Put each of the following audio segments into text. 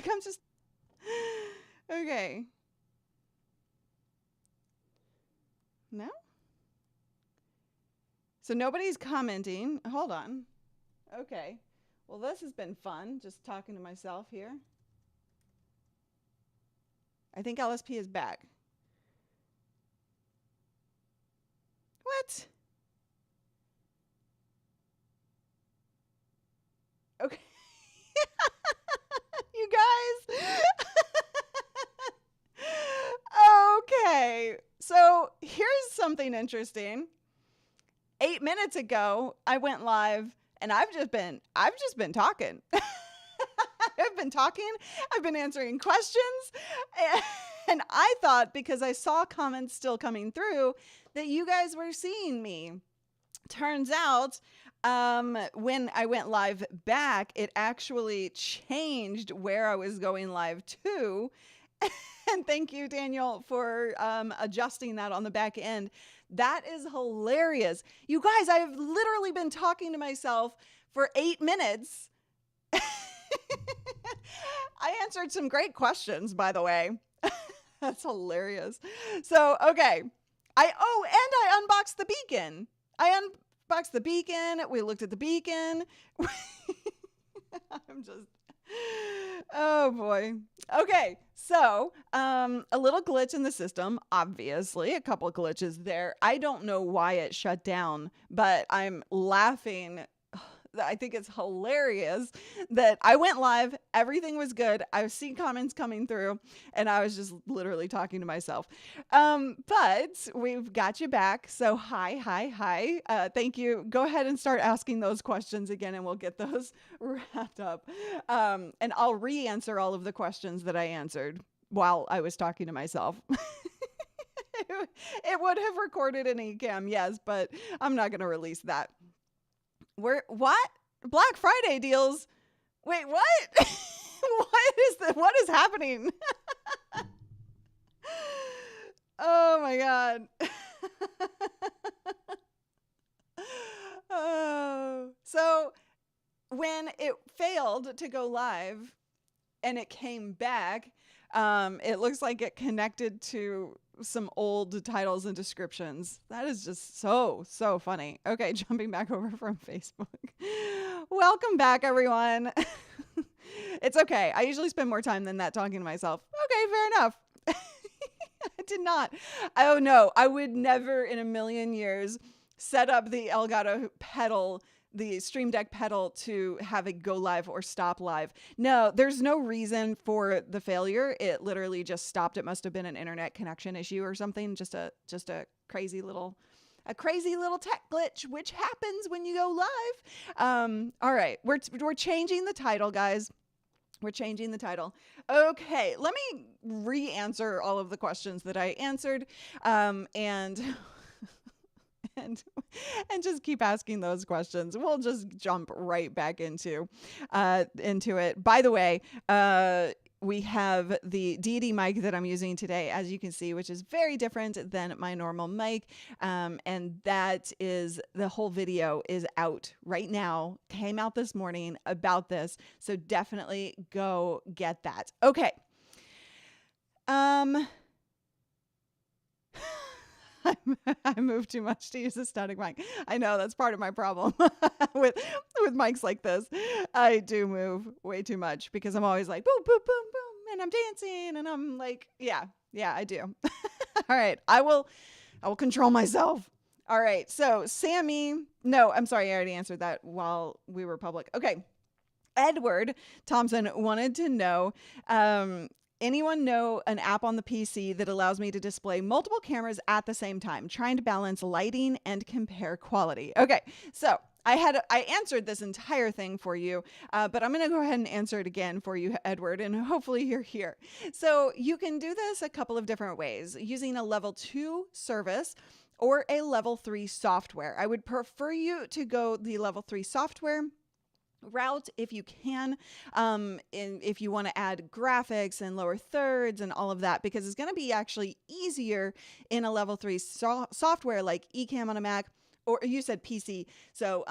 Like, I'm just, okay. No? So nobody's commenting. Hold on. Okay. Well, this has been fun, just talking to myself here. I think LSP is back. What? Okay. You guys. Okay. So here's something interesting. 8 minutes ago, I went live and I've just been talking. I've been talking. I've been answering questions. And I thought, because I saw comments still coming through, that you guys were seeing me. Turns out, when I went live back, it actually changed where I was going live to. And thank you, Daniel, for adjusting that on the back end. That is hilarious. You guys, I've literally been talking to myself for 8 minutes. I answered some great questions, by the way. That's hilarious. So, okay. And I unboxed the beacon. I unboxed the beacon. We looked at the beacon. I'm just, oh boy. Okay. So, a little glitch in the system, obviously, a couple of glitches there. I don't know why it shut down, but I'm laughing. I think it's hilarious that I went live. Everything was good. I was seeing comments coming through and I was just literally talking to myself. But we've got you back. So hi. Thank you. Go ahead and start asking those questions again and we'll get those wrapped up. And I'll re-answer all of the questions that I answered while I was talking to myself. It would have recorded an ECAMM, yes, but I'm not going to release that. What? Black Friday deals? Wait, what? What is happening? Oh my God. Oh. So when it failed to go live and it came back, it looks like it connected to some old titles and descriptions. That is just so funny. Okay, jumping back over from Facebook. Welcome back, everyone. It's okay. I usually spend more time than that talking to myself. Okay, fair enough. I did not. Oh no, I would never in a million years set up the Elgato pedal, the Stream Deck pedal, to have it go live or stop live. No, there's no reason for the failure. It literally just stopped. It must have been an internet connection issue or something. Just a crazy little tech glitch, which happens when you go live. All right, we're changing the title, guys. We're changing the title. Okay, let me re-answer all of the questions that I answered, and just keep asking those questions. We'll just jump right back into it. By the way, we have the Deity mic that I'm using today, as you can see, which is very different than my normal mic. And that is, the whole video is out right now, came out this morning about this. So definitely go get that. Okay. I move too much to use a static mic. I know that's part of my problem with mics like this. I do move way too much because I'm always like boom, boom, boom, boom, and I'm dancing and I'm like, yeah, I do. All right, I will control myself. All right, so Sammy, no, I'm sorry, I already answered that while we were public. Okay, Edward Thompson wanted to know, anyone know an app on the PC that allows me to display multiple cameras at the same time, trying to balance lighting and compare quality? Okay, so I answered this entire thing for you, but I'm going to go ahead and answer it again for you, Edward, and hopefully you're here. So you can do this a couple of different ways, using a level 2 service or a level 3 software. I would prefer you to go the level 3 software route if you can, if you want to add graphics and lower thirds and all of that, because it's going to be actually easier in a level 3 software like ECAMM on a Mac, or you said PC. So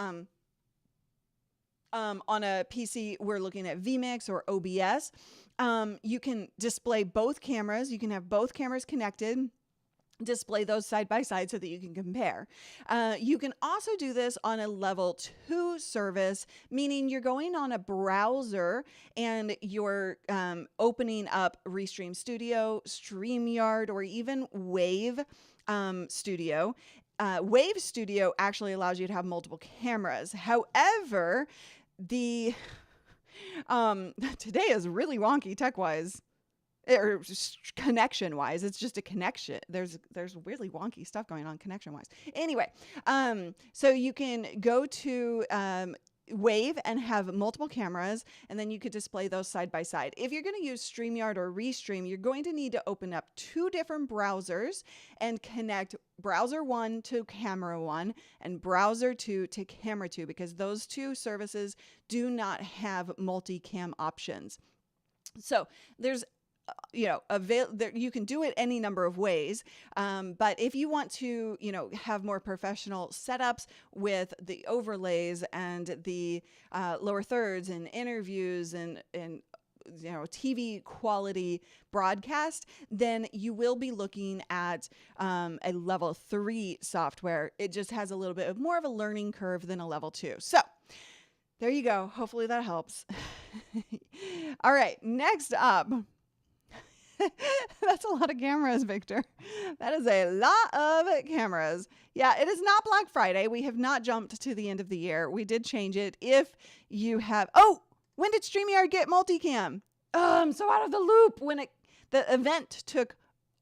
On a PC, we're looking at vMix or OBS. You can display both cameras. You can have both cameras connected, display those side by side so that you can compare. You can also do this on a level 2 service, meaning you're going on a browser and you're opening up Restream Studio, StreamYard, or even Wave Studio. Wave Studio actually allows you to have multiple cameras. However, today is really wonky tech-wise. Or connection wise, it's just a connection. There's really wonky stuff going on connection wise. Anyway, so you can go to Wave and have multiple cameras, and then you could display those side by side. If you're going to use StreamYard or Restream, you're going to need to open up 2 different browsers and connect browser 1 to camera 1 and browser 2 to camera 2, because those 2 services do not have multicam options. So there's you can do it any number of ways. But if you want to, have more professional setups with the overlays and the lower thirds and interviews and TV quality broadcast, then you will be looking at a level 3 software. It just has a little bit more of a learning curve than a level 2. So there you go. Hopefully that helps. All right, next up. That's a lot of cameras, Victor. That is a lot of cameras. Yeah, it is not Black Friday. We have not jumped to the end of the year. We did change it. If you have... Oh, when did StreamYard get multicam? Oh, I'm so out of the loop. The event took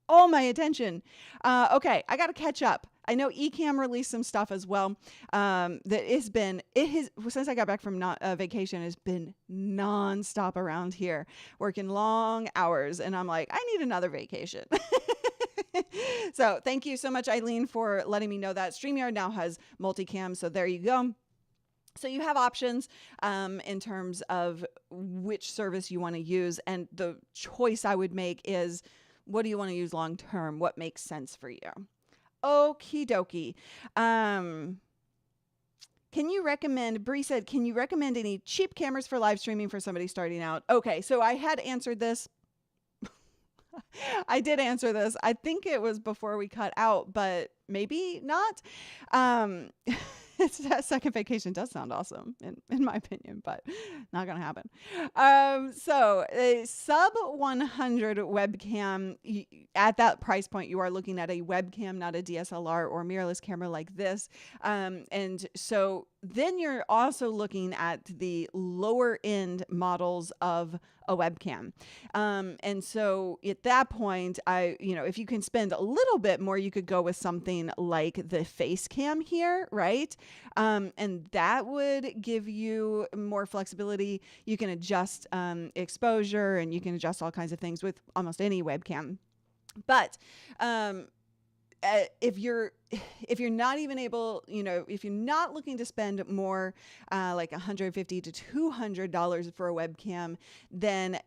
all my attention. Okay, I got to catch up. I know ECAMM released some stuff as well. Since I got back from vacation, has been nonstop around here, working long hours, and I'm like, I need another vacation. So thank you so much, Eileen, for letting me know that StreamYard now has multicam. So there you go. So you have options in terms of which service you want to use, and the choice I would make is, what do you want to use long term? What makes sense for you? Okie dokie. Can you recommend, Bree said, can you recommend any cheap cameras for live streaming for somebody starting out? Okay, so I had answered this. I did answer this. I think it was before we cut out, but maybe not. That second vacation does sound awesome in my opinion, but not going to happen. So a sub 100 webcam, at that price point, you are looking at a webcam, not a DSLR or mirrorless camera like this. And so then you're also looking at the lower end models of a webcam. And so at that point, if you can spend a little bit more, you could go with something like the face cam here, right? And that would give you more flexibility. You can adjust exposure, and you can adjust all kinds of things with almost any webcam. But if you're not even able, if you're not looking to spend more, like $150 to $200 for a webcam, then,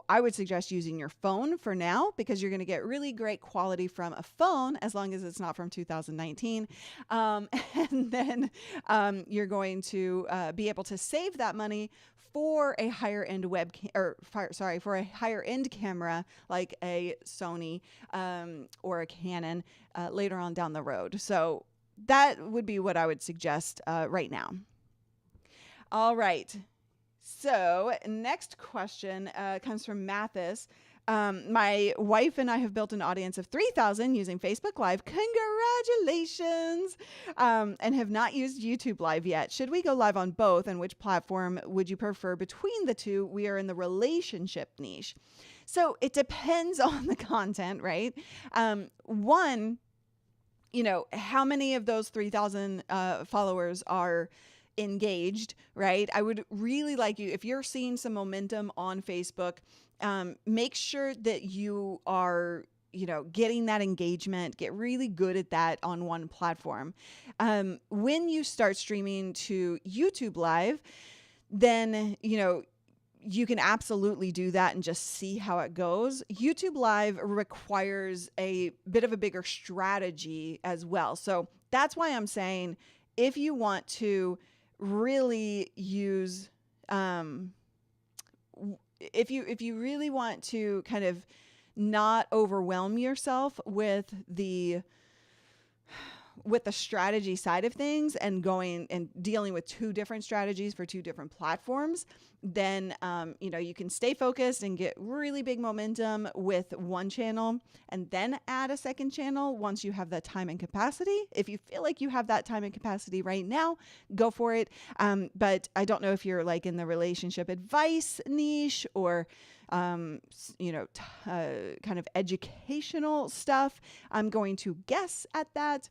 I would suggest using your phone for now, because you're going to get really great quality from a phone, as long as it's not from 2019. And then you're going to be able to save that money for a higher end for a higher end camera like a Sony or a Canon later on down the road. So that would be what I would suggest right now. All right. So next question comes from Mathis. My wife and I have built an audience of 3,000 using Facebook Live. Congratulations! And have not used YouTube Live yet. Should we go live on both? And which platform would you prefer between the two? We are in the relationship niche. So it depends on the content, right? One, how many of those 3,000 followers are engaged, right? I would really like you, if you're seeing some momentum on Facebook, make sure that you are, getting that engagement, get really good at that on one platform. When you start streaming to YouTube Live, then, you can absolutely do that and just see how it goes. YouTube Live requires a bit of a bigger strategy as well. So that's why I'm saying, if you want to really use if you really want to kind of not overwhelm yourself with the strategy side of things and going and dealing with two different strategies for two different platforms, then, you can stay focused and get really big momentum with one channel and then add a second channel once you have that time and capacity. If you feel like you have that time and capacity right now, go for it. But I don't know if you're like in the relationship advice niche or kind of educational stuff. I'm going to guess at that.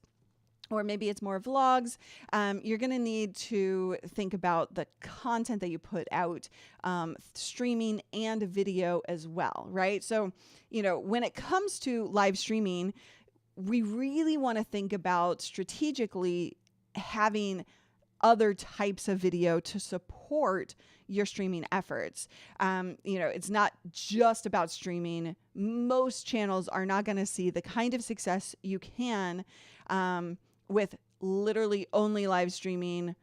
Or maybe it's more vlogs. You're going to need to think about the content that you put out, streaming and video as well, right? So, when it comes to live streaming, we really want to think about strategically having other types of video to support your streaming efforts. It's not just about streaming. Most channels are not going to see the kind of success you can with literally only live streaming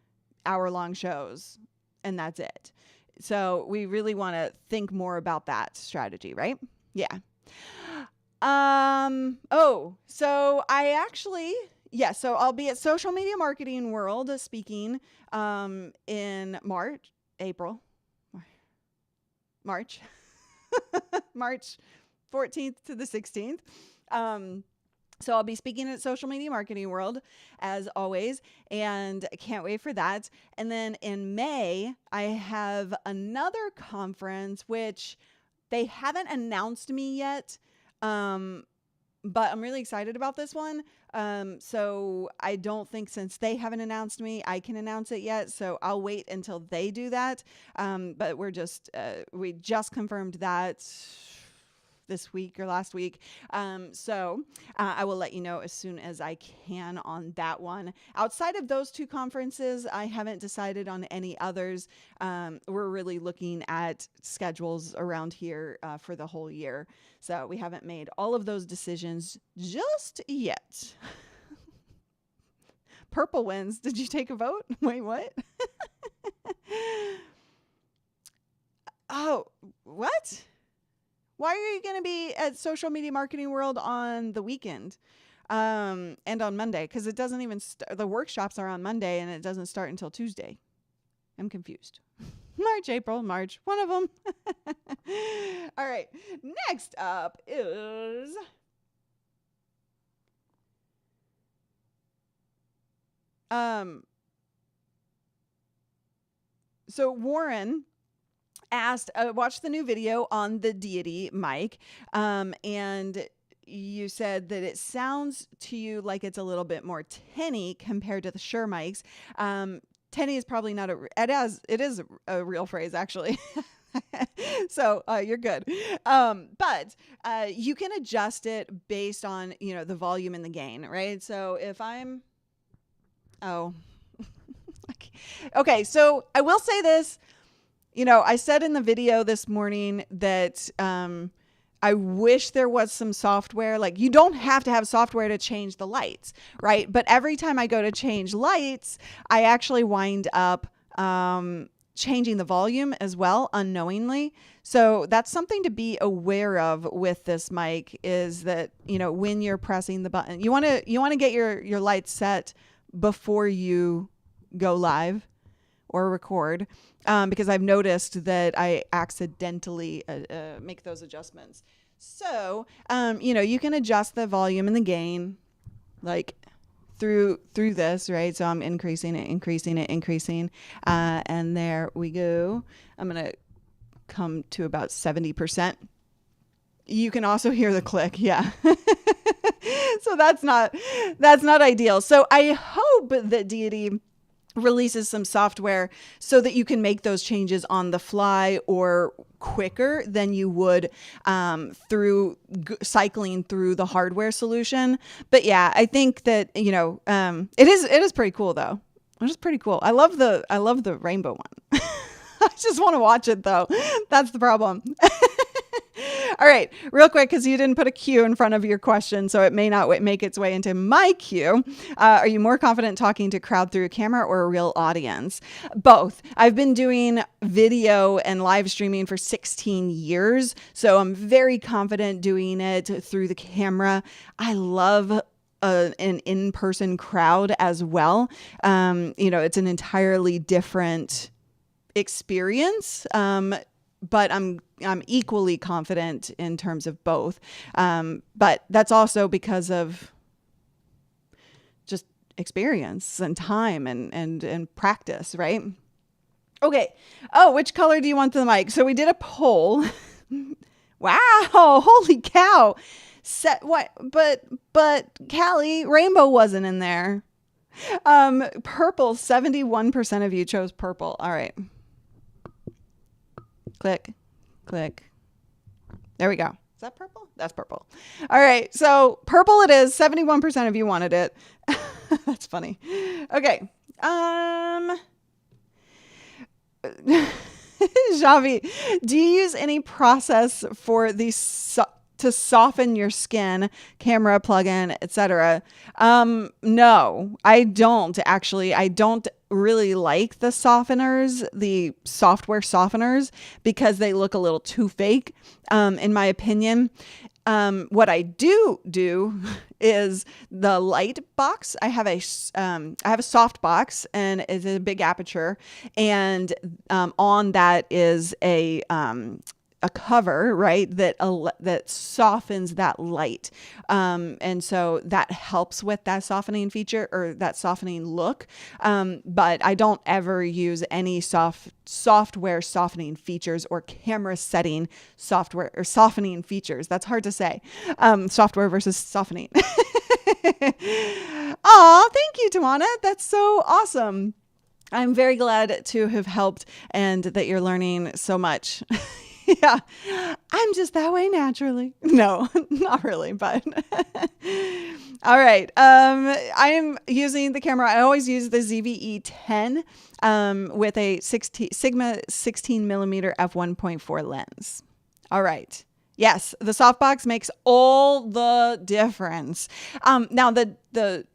hour-long shows, and that's it. So we really want to think more about that strategy, right? Yeah. So I'll be at Social Media Marketing World speaking in March 14th to the 16th. So I'll be speaking at Social Media Marketing World as always, and I can't wait for that. And then in May, I have another conference, which they haven't announced me yet. But I'm really excited about this one. So I don't think since they haven't announced me, I can announce it yet. So I'll wait until they do that. But we just confirmed that this week or last week. So I will let you know as soon as I can on that one. Outside of those two conferences, I haven't decided on any others. We're really looking at schedules around here for the whole year. So we haven't made all of those decisions just yet. Purple wins. Did you take a vote? Wait, what? Oh, what? Why are you going to be at Social Media Marketing World on the weekend and on Monday? Because it doesn't even the workshops are on Monday and it doesn't start until Tuesday. I'm confused. March, one of them. All right. Next up is so Warren asked, watched the new video on the Deity mic, and you said that it sounds to you like it's a little bit more tinny compared to the Shure mics. Tinny is probably not it is a real phrase actually. So you're good. But you can adjust it based on, the volume and the gain, right? So if okay, so I will say this. I said in the video this morning that I wish there was some software. Like, you don't have to have software to change the lights, right? But every time I go to change lights, I actually wind up changing the volume as well, unknowingly. So that's something to be aware of with this mic, is that, when you're pressing the button, you want to get your lights set before you go live or record, because I've noticed that I accidentally make those adjustments. So, you can adjust the volume and the gain like through this, right? So I'm increasing, and there we go. I'm going to come to about 70%. You can also hear the click. Yeah. So that's not ideal. So I hope that Deity releases some software so that you can make those changes on the fly or quicker than you would through cycling through the hardware solution. But yeah, I think that, it is pretty cool though. It is pretty cool. I love the rainbow one. I just want to watch it though. That's the problem. All right, real quick, because you didn't put a Q in front of your question, so it may not make its way into my Q. Are you more confident talking to crowd through a camera or a real audience? Both. I've been doing video and live streaming for 16 years, so I'm very confident doing it through the camera. I love an in-person crowd as well. It's an entirely different experience. But I'm equally confident in terms of both. But that's also because of just experience and time and practice, right? Okay. Oh, which color do you want the mic? So we did a poll. Wow, holy cow. What? But Callie, rainbow wasn't in there. Purple, 71% of you chose purple. All right. Click, click. There we go. Is that purple? That's purple. All right. So purple it is. 71% of you wanted it. That's funny. Okay. Javi, do you use any process for to soften your skin, camera plugin, etc.? No, I don't actually. I don't really like the softeners, the software softeners, because they look a little too fake, in my opinion. What I do is the light box. I have a soft box, and it's a big aperture, and on that is a cover, right, that softens that light, and so that helps with that softening feature or that softening look. But I don't ever use any software softening features or camera setting software or softening features. That's hard to say. Software versus softening. Aw, thank you, Tawana. That's so awesome. I'm very glad to have helped and that you're learning so much. Yeah, I'm just that way naturally. No, not really, but all right. I'm using the camera. I always use the ZV-E10 with a Sigma 16 millimeter f1.4 lens. All right. Yes, the softbox makes all the difference. Now, the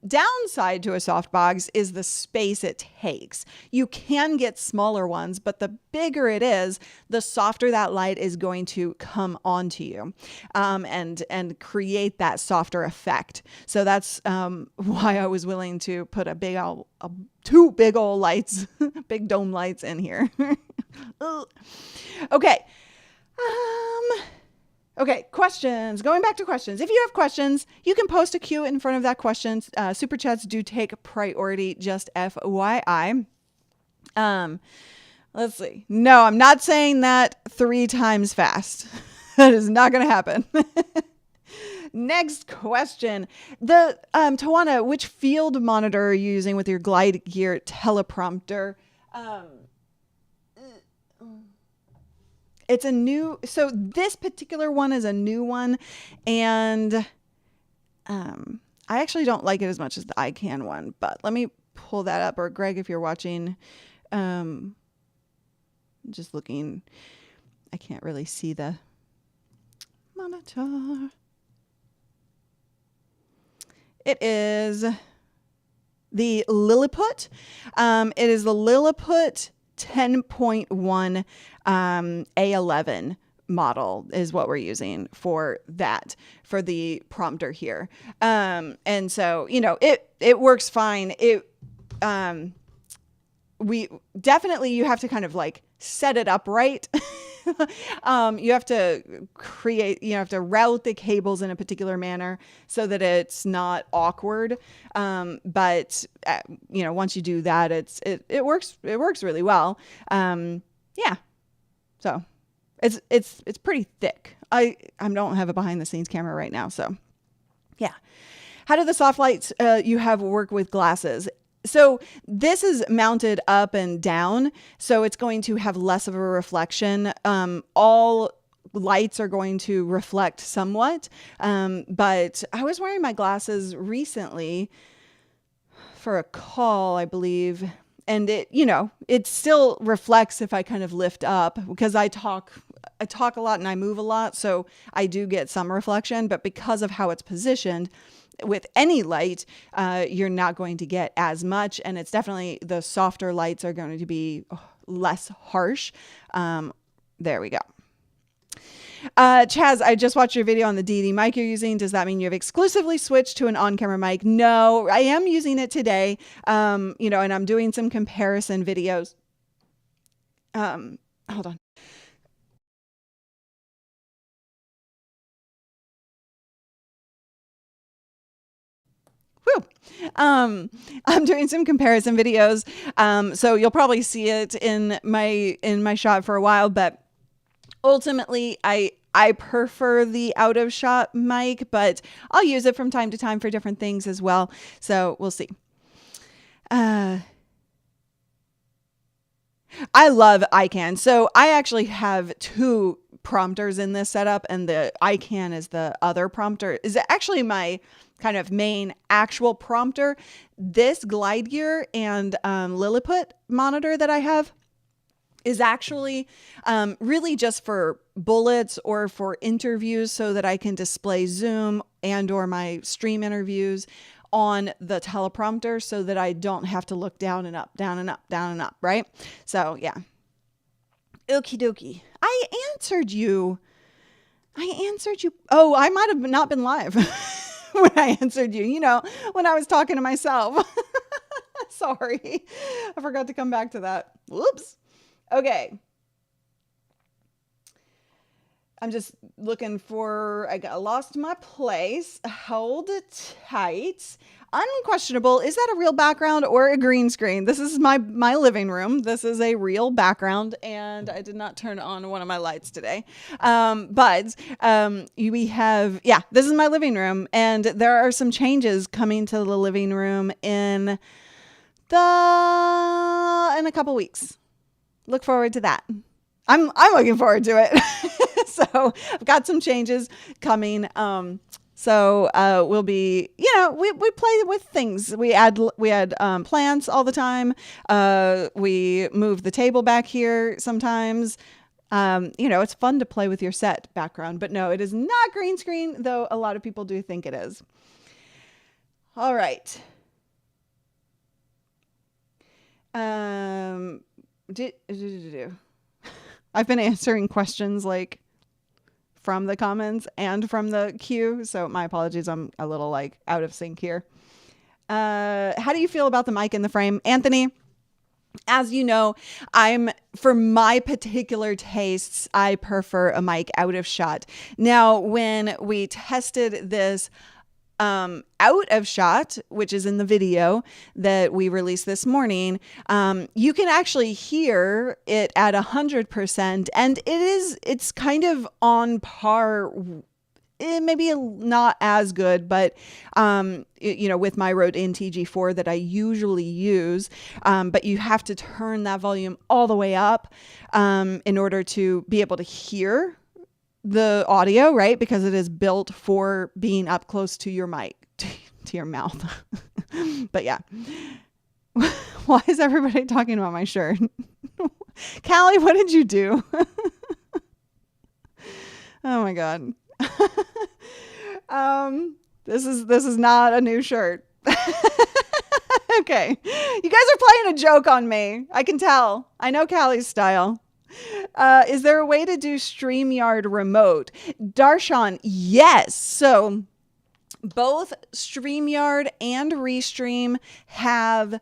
downside to a softbox is the space it takes. You can get smaller ones, but the bigger it is, the softer that light is going to come onto you, and create that softer effect. So that's why I was willing to put two big old lights, big dome lights in here. Okay. Okay, questions. Going back to questions. If you have questions, you can post a Q in front of that question. Super chats do take priority, just FYI. Let's see. No, I'm not saying that 3 times fast. That is not going to happen. Next question. Tawana, which field monitor are you using with your Glide Gear teleprompter? It's a new, so this particular one is a new one, and I actually don't like it as much as the ICANN one, but let me pull that up. Or Greg, if you're watching, just looking, I can't really see the monitor. It is the Lilliput. It is the Lilliput 10.1 A11 model is what we're using for the prompter here. And so, it works fine. You have to kind of like set it up right. You have to route the cables in a particular manner so that it's not awkward. But once you do that, it works really well. Yeah. So it's pretty thick. I don't have a behind the scenes camera right now. So yeah. How do the soft lights you have work with glasses? So this is mounted up and down, so it's going to have less of a reflection. All lights are going to reflect somewhat, but I was wearing my glasses recently for a call, I believe, and it still reflects if I kind of lift up, because I talk talk a lot and I move a lot, so I do get some reflection, but because of how it's positioned with any light, you're not going to get as much. And it's definitely, the softer lights are going to be less harsh. There we go. Chaz, I just watched your video on the Deity mic you're using. Does that mean you have exclusively switched to an on-camera mic? No, I am using it today. You know, and I'm doing some comparison videos. Hold on. Whew. I'm doing some comparison videos. So you'll probably see it in my shot for a while, but ultimately I prefer the out of shot mic, but I'll use it from time to time for different things as well. So we'll see. I love ECAMM. So I actually have two prompters in this setup, and the ECAMM is the other prompter. Is actually my kind of main actual prompter. This Glide Gear and Lilliput monitor that I have is actually really just for bullets or for interviews, so that I can display Zoom and or my stream interviews on the teleprompter, so that I don't have to look down and up, down and up, down and up, right? So yeah. Okie dokie. I answered you. Oh, I might have not been live when I answered you, you know, when I was talking to myself. Sorry. I forgot to come back to that. Whoops. Okay. I'm just looking for, I lost my place. Hold it tight. Unquestionable. Is that a real background or a green screen? This is my living room. This is a real background, and I did not turn on one of my lights today. We have, yeah, this is my living room, and there are some changes coming to the living room in a couple weeks. Look forward to that. I'm looking forward to it. So I've got some changes coming. We'll be, you know, we play with things. We add plants all the time. We move the table back here sometimes. You know, it's fun to play with your set background, but no, it is not green screen, though a lot of people do think it is. All right. I've been answering questions like from the comments and from the queue, so my apologies. I'm a little like out of sync here. How do you feel about the mic in the frame, Anthony? As you know, for my particular tastes, I prefer a mic out of shot. Now, when we tested this out of shot, which is in the video that we released this morning, you can actually hear it at 100%, and it's kind of on par, maybe not as good, but you know, with my Rode NTG4 that I usually use, but you have to turn that volume all the way up in order to be able to hear the audio, right? Because it is built for being up close to your mic, to your mouth. But yeah. Why is everybody talking about my shirt? Callie, what did you do? Oh my God. This is not a new shirt. Okay. You guys are playing a joke on me. I can tell. I know Callie's style. Is there a way to do StreamYard remote? Darshan, yes. So both StreamYard and Restream have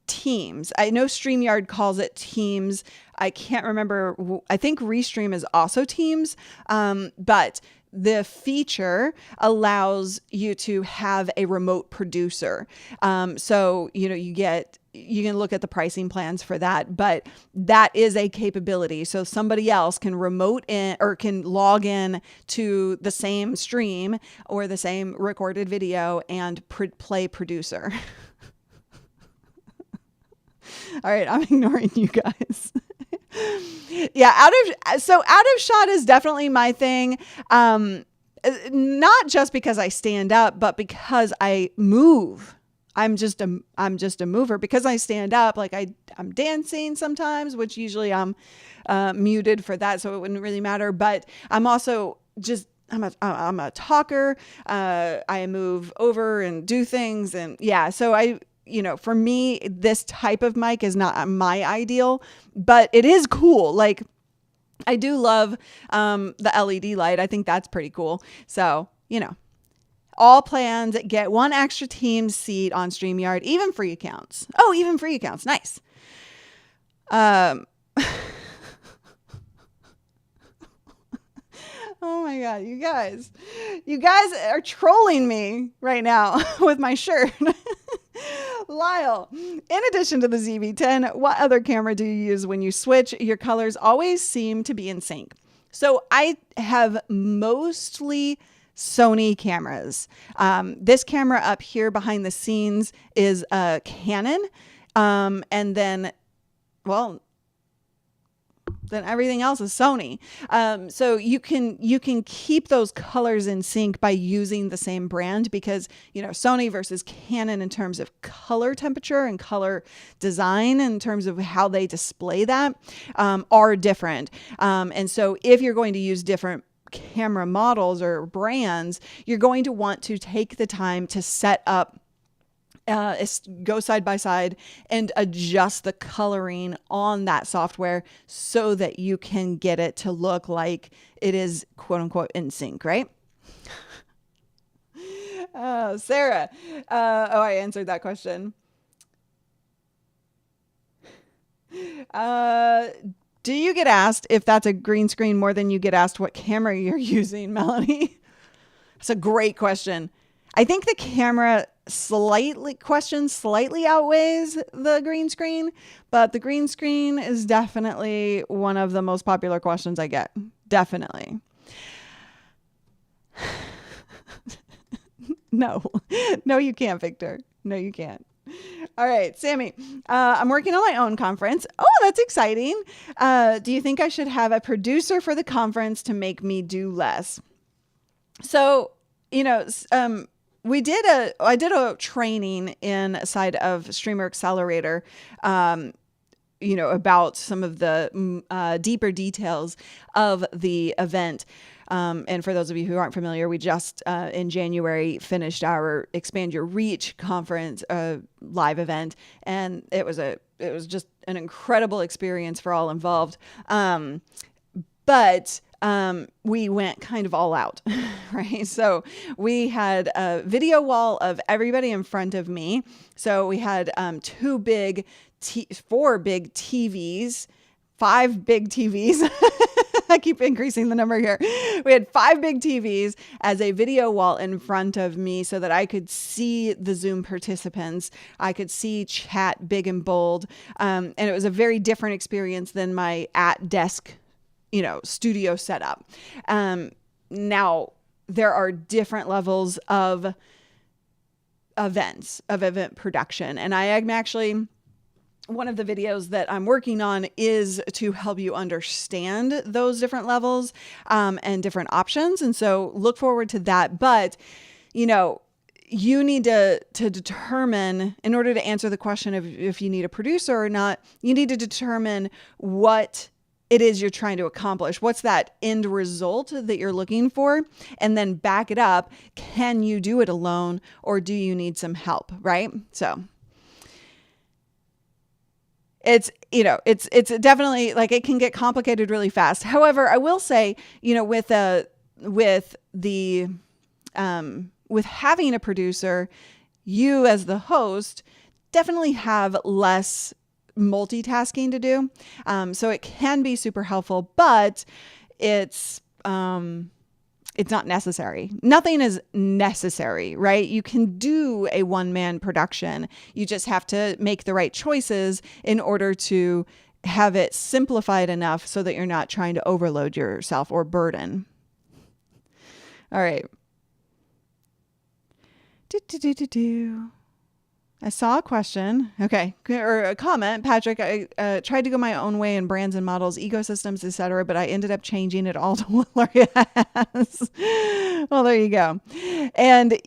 Teams. I know StreamYard calls it Teams. I can't remember. I think Restream is also Teams. But the feature allows you to have a remote producer. So, you know, you can look at the pricing plans for that, but that is a capability. So somebody else can remote in or can log in to the same stream or the same recorded video and play producer. All right, I'm ignoring you guys. Yeah, out of shot is definitely my thing. Not just because I stand up, but because I move I'm just a mover because I stand up. Like I'm dancing sometimes, which usually I'm muted for that, so it wouldn't really matter. But I'm also just I'm a talker. I move over and do things, and yeah. So for me, this type of mic is not my ideal, but it is cool. Like I do love the LED light. I think that's pretty cool. So all plans get one extra team seat on StreamYard, even free accounts. Oh, even free accounts. Nice. Oh my God, you guys are trolling me right now with my shirt. Lyle, in addition to the ZV-10, what other camera do you use when you switch? Your colors always seem to be in sync. So I have mostly Sony cameras. This camera up here behind the scenes is a Canon. And then everything else is Sony. So you can keep those colors in sync by using the same brand, because Sony versus Canon in terms of color temperature and color design, in terms of how they display that, are different. And so if you're going to use different camera models or brands, you're going to want to take the time to set up, go side by side and adjust the coloring on that software so that you can get it to look like it is quote unquote in sync, right? Sarah. I answered that question. Do you get asked if that's a green screen more than you get asked what camera you're using, Melanie? That's a great question. I think the camera slightly outweighs the green screen, but the green screen is definitely one of the most popular questions I get. Definitely. No, you can't, Victor. No, you can't. All right, Sammy, I'm working on my own conference. Oh, that's exciting. Do you think I should have a producer for the conference to make me do less? So, I did a training inside of Streamer Accelerator, about some of the deeper details of the event. And for those of you who aren't familiar, we just in January finished our Expand Your Reach conference live event, and it was just an incredible experience for all involved. But we went kind of all out, right? So we had a video wall of everybody in front of me. So we had 4 big TVs, 5 big TVs. I keep increasing the number here. We had 5 big TVs as a video wall in front of me so that I could see the Zoom participants. I could see chat big and bold. And it was a very different experience than my at desk studio setup. Now there are different levels of event production. And I am actually, one of the videos that I'm working on is to help you understand those different levels, and different options. And so look forward to that. But, you need to determine, in order to answer the question of if you need a producer or not, you need to determine what it is you're trying to accomplish. What's that end result that you're looking for? And then back it up. Can you do it alone, or do you need some help? Right? So it's definitely, like, it can get complicated really fast. However, I will say, with having a producer, you as the host definitely have less multitasking to do. So it can be super helpful, but it's not necessary. Nothing is necessary, right? You can do a one-man production. You just have to make the right choices in order to have it simplified enough so that you're not trying to overload yourself or burden. All right. I saw a question, or a comment. Patrick, I tried to go my own way in brands and models, ecosystems, etc., but I ended up changing it all to what Lori has. Well, there you go. And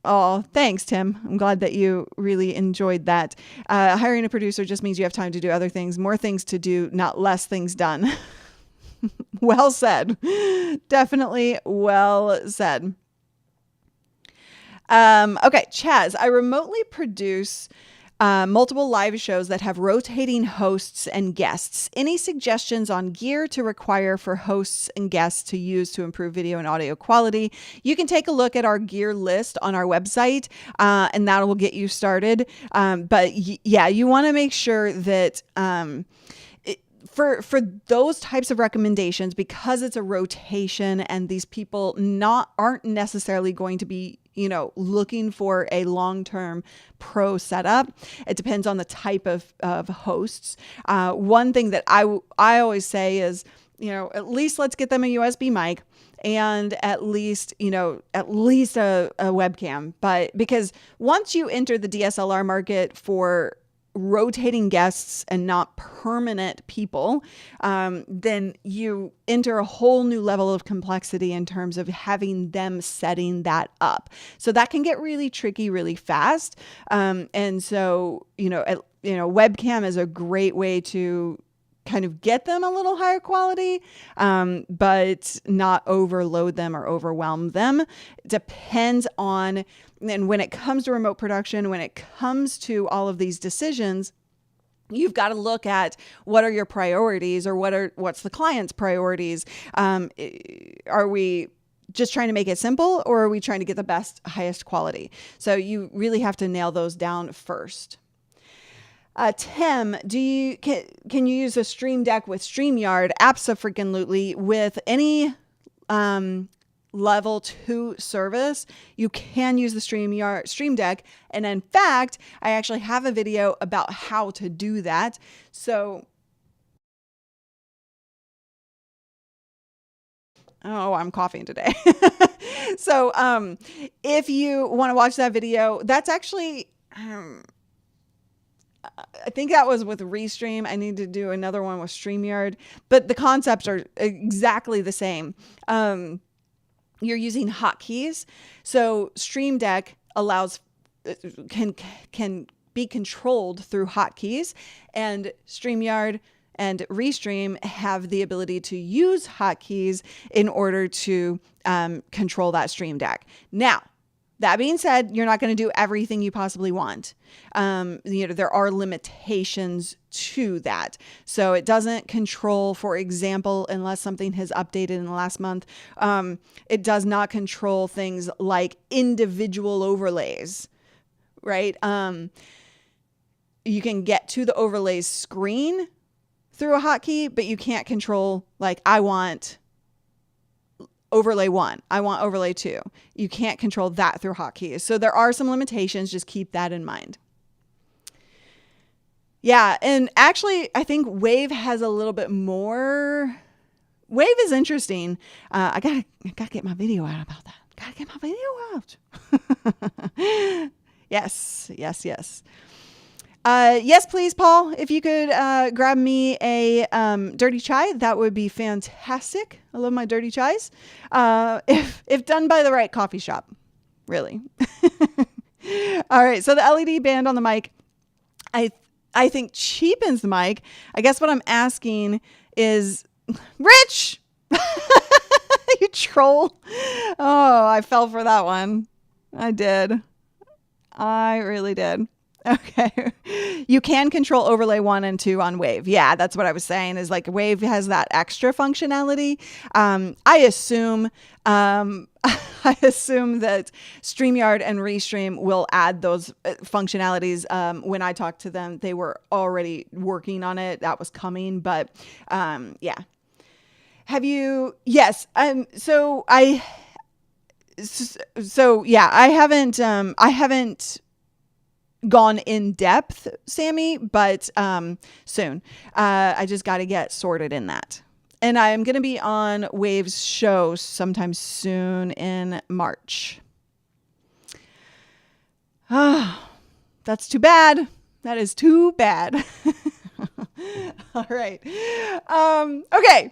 Oh, thanks, Tim. I'm glad that you really enjoyed that. Hiring a producer just means you have time to do other things, more things to do, not less things done. Well said. Definitely well said. Okay, Chaz, I remotely produce multiple live shows that have rotating hosts and guests. Any suggestions on gear to require for hosts and guests to use to improve video and audio quality? You can take a look at our gear list on our website, and that will get you started. But yeah, you want to make sure that for those types of recommendations, because it's a rotation and these people aren't necessarily going to be looking for a long-term pro setup. It depends on the type of hosts. One thing that I always say is, at least let's get them a USB mic and at least a webcam. But because once you enter the DSLR market for rotating guests and not permanent people, then you enter a whole new level of complexity in terms of having them setting that up. So that can get really tricky really fast. And so, webcam is a great way to kind of get them a little higher quality, but not overload them or overwhelm them. It depends on, and when it comes to remote production, when it comes to all of these decisions, you've got to look at what are your priorities, or what's the client's priorities. Are we just trying to make it simple, or are we trying to get the best, highest quality? So you really have to nail those down first. Tim, can you use a Stream Deck with StreamYard? Abso-freaking-lutely. With any level 2 service, you can use the Stream Deck. And in fact, I actually have a video about how to do that. So, oh, I'm coughing today. So, if you want to watch that video, that's actually, I think that was with Restream. I need to do another one with StreamYard, but the concepts are exactly the same. You're using hotkeys. So Stream Deck can be controlled through hotkeys, and StreamYard and Restream have the ability to use hotkeys in order to control that Stream Deck. Now, that being said, you're not going to do everything you possibly want. There are limitations to that. So it doesn't control, for example, unless something has updated in the last month, it does not control things like individual overlays, right? You can get to the overlays screen through a hotkey, but you can't control, like, I want overlay 1. I want overlay 2. You can't control that through hotkeys. So there are some limitations. Just keep that in mind. Yeah. And actually, I think Wave has a little bit more. Wave is interesting. I gotta get my video out about that. Gotta get my video out. Yes. Yes, please, Paul. If you could grab me a dirty chai, that would be fantastic. I love my dirty chais. If done by the right coffee shop, really. All right. So the LED band on the mic, I think cheapens the mic. I guess what I'm asking is, Rich, you troll. Oh, I fell for that one. I did. I really did. Okay. You can control overlay 1 and 2 on Wave. Yeah, that's what I was saying, is like Wave has that extra functionality. I assume that StreamYard and Restream will add those functionalities. When I talked to them, they were already working on it. That was coming, but yeah. Have you? Yes. So yeah, I haven't gone in depth, Sammy, but soon. I just got to get sorted in that. And I'm going to be on Wave's show sometime soon in March. Ah, that's too bad. That is too bad. All right. Okay.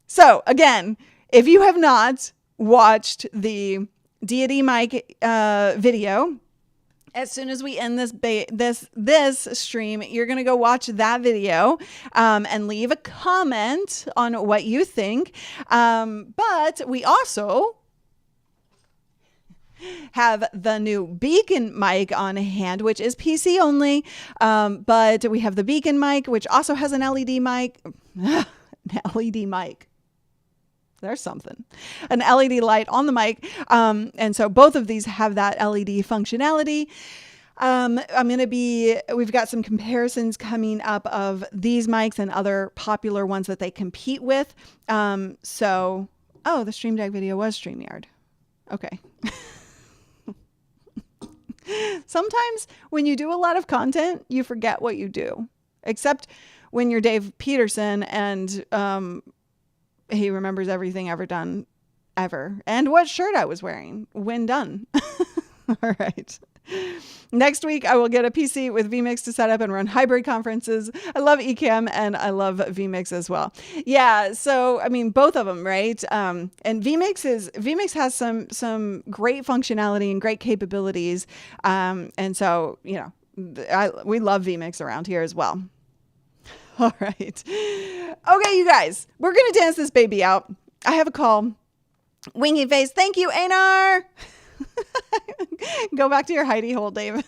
So again, if you have not watched the Deity mic video. As soon as we end this stream, you're going to go watch that video and leave a comment on what you think. But we also have the new Beacon mic on hand, which is PC only. But we have the Beacon mic, which also has an LED mic. An LED mic. There's something. An LED light on the mic. And so both of these have that LED functionality. We've got some comparisons coming up of these mics and other popular ones that they compete with. The Stream Deck video was StreamYard. Okay. Sometimes when you do a lot of content, you forget what you do. Except when you're Dave Peterson and he remembers everything ever done, ever. And what shirt I was wearing when done. All right. Next week, I will get a PC with vMix to set up and run hybrid conferences. I love ECAMM and I love vMix as well. Yeah, so I mean, both of them, right? And vMix has some great functionality and great capabilities. And so, you know, we love vMix around here as well. All right. Okay, you guys, we're going to dance this baby out. I have a call. Wingy face. Thank you, Einar. Go back to your hidey hole, Dave.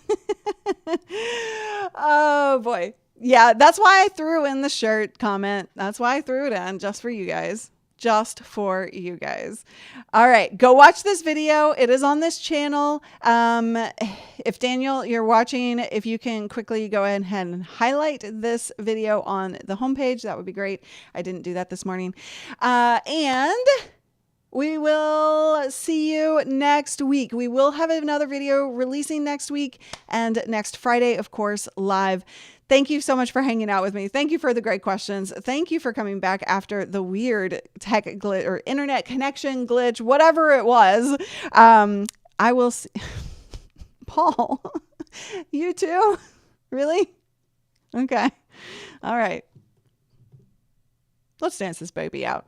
Oh, boy. Yeah, that's why I threw in the shirt comment. That's why I threw it in, just for you guys. Just for you guys. All right, go watch this video. It is on this channel. If Daniel, you're watching, if you can quickly go ahead and highlight this video on the homepage, that would be great. I didn't do that this morning. And we will see you next week. We will have another video releasing next week and next Friday, of course, live. Thank you so much for hanging out with me. Thank you for the great questions. Thank you for coming back after the weird tech glitch or internet connection glitch, whatever it was. I will see. Paul, you too? Really? Okay. All right. Let's dance this baby out.